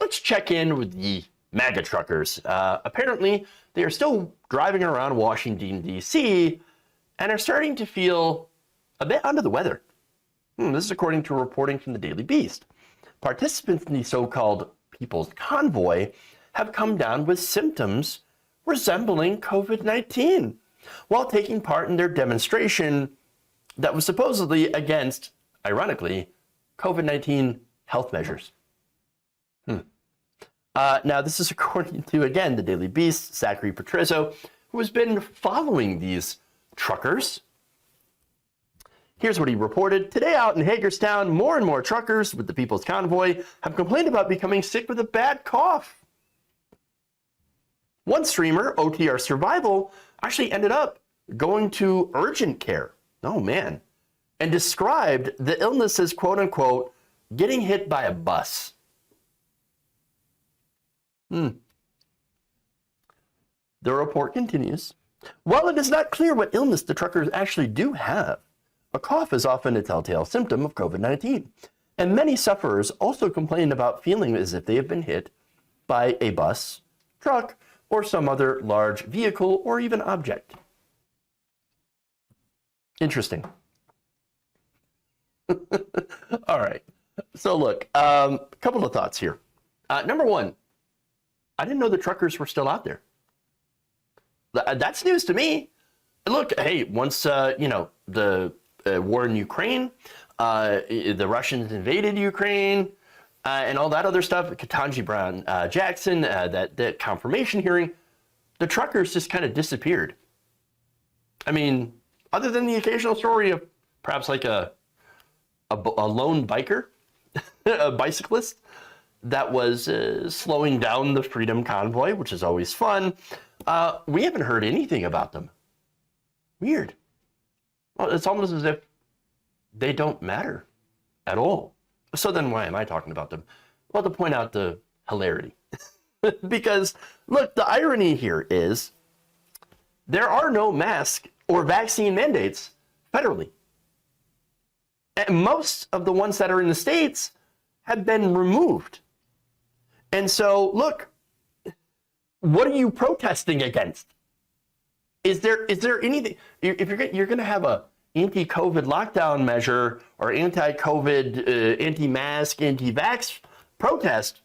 let's check in with the MAGA truckers. Apparently, they are still driving around Washington, D.C., and are starting to feel a bit under the weather. This is according to reporting from the Daily Beast. Participants in the so-called People's Convoy have come down with symptoms resembling COVID-19 while taking part in their demonstration that was supposedly against, ironically, COVID-19 health measures. Now, this is according to, again, the Daily Beast, Zachary Petrizzo, who has been following these truckers. Here's what he reported. Today out in Hagerstown, more and more truckers with the People's Convoy have complained about becoming sick with a bad cough. One streamer, OTR Survival, actually ended up going to urgent care. Oh, man. And described the illness as, quote unquote, getting hit by a bus. The report continues. While it is not clear what illness the truckers actually do have, a cough is often a telltale symptom of COVID-19. And many sufferers also complain about feeling as if they have been hit by a bus, truck, or some other large vehicle or even object. Interesting. All right. So look, a couple of thoughts here. Number one, I didn't know the truckers were still out there. That's news to me. Look, hey, once, the war in Ukraine, the Russians invaded Ukraine, and all that other stuff, Ketanji Brown Jackson, that confirmation hearing, the truckers just kind of disappeared. I mean, other than the occasional story of perhaps like a lone biker, a bicyclist, that was slowing down the Freedom Convoy, which is always fun. We haven't heard anything about them. Weird. Well, it's almost as if they don't matter at all. So then why am I talking about them? Well, to point out the hilarity. Because, look, the irony here is there are no mask or vaccine mandates federally. And most of the ones that are in the states have been removed. And so, look, what are you protesting against? Is there anything? If you're going to have a anti-COVID lockdown measure or anti-COVID, anti-mask, anti-vax protest,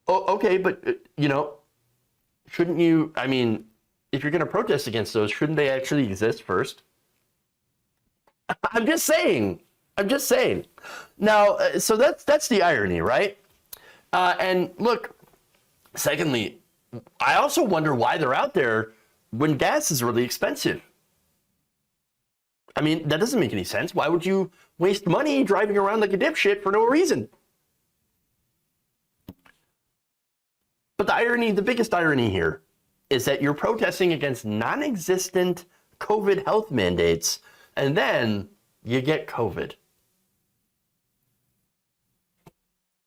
okay, but shouldn't you? I mean, if you're going to protest against those, shouldn't they actually exist first? I'm just saying. Now, so that's the irony, right? And look, secondly, I also wonder why they're out there when gas is really expensive. I mean, that doesn't make any sense. Why would you waste money driving around like a dipshit for no reason? But the biggest irony here is that you're protesting against non-existent COVID health mandates, and then you get COVID.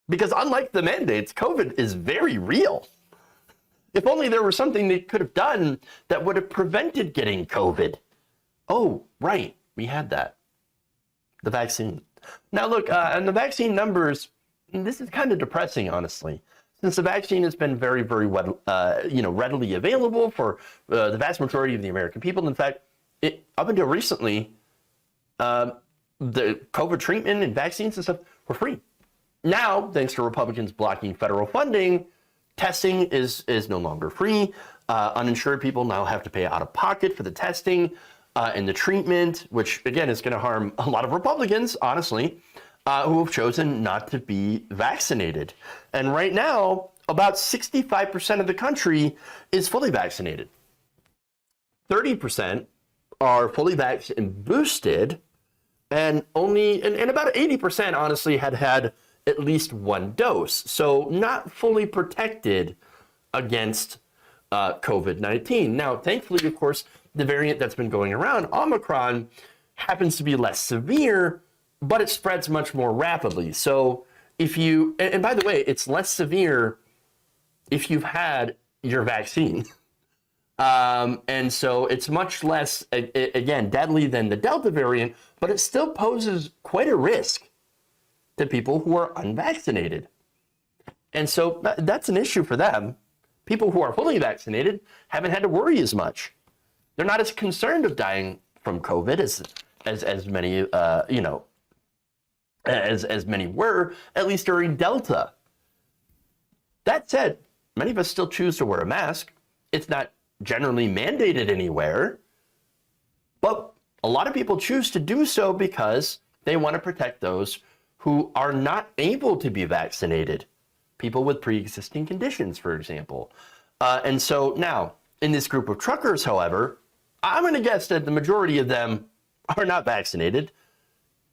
Because unlike the mandates, COVID is very real. If only there was something they could have done that would have prevented getting COVID. Oh, right, we had that. The vaccine. Now look, and the vaccine numbers, this is kind of depressing, honestly. Since the vaccine has been very, very readily available for the vast majority of the American people. In fact, up until recently, the COVID treatment and vaccines and stuff were free. Now, thanks to Republicans blocking federal funding, testing is no longer free. Uninsured people now have to pay out of pocket for the testing and the treatment, which again is going to harm a lot of Republicans, honestly, who have chosen not to be vaccinated. And right now, about 65% of the country is fully vaccinated. 30% are fully vaccinated and boosted, and about 80%, honestly, had at least one dose. So not fully protected against COVID-19. Now, thankfully, of course, the variant that's been going around, Omicron, happens to be less severe, but it spreads much more rapidly. So if you, and by the way, it's less severe if you've had your vaccine. And so it's much less, again, deadly than the Delta variant, but it still poses quite a risk to people who are unvaccinated. And so that's an issue for them. People who are fully vaccinated haven't had to worry as much. They're not as concerned of dying from COVID as many, as many were, at least during Delta. That said, many of us still choose to wear a mask. It's not generally mandated anywhere, but a lot of people choose to do so because they want to protect those who are not able to be vaccinated. People with pre-existing conditions, for example. And so now, in this group of truckers, however, I'm going to guess that the majority of them are not vaccinated.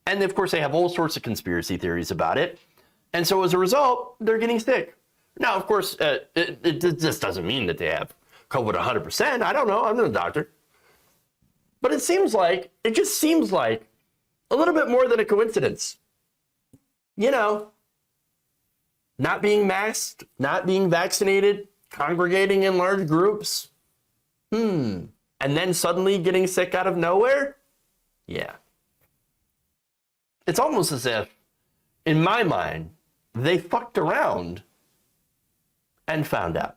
And of course, they have all sorts of conspiracy theories about it. And so as a result, they're getting sick. Now, of course, it just doesn't mean that they have COVID 100%. I don't know. I'm not a doctor. But it just seems like a little bit more than a coincidence. You know, not being masked, not being vaccinated, congregating in large groups. And then suddenly getting sick out of nowhere? Yeah. It's almost as if, in my mind, they fucked around and found out.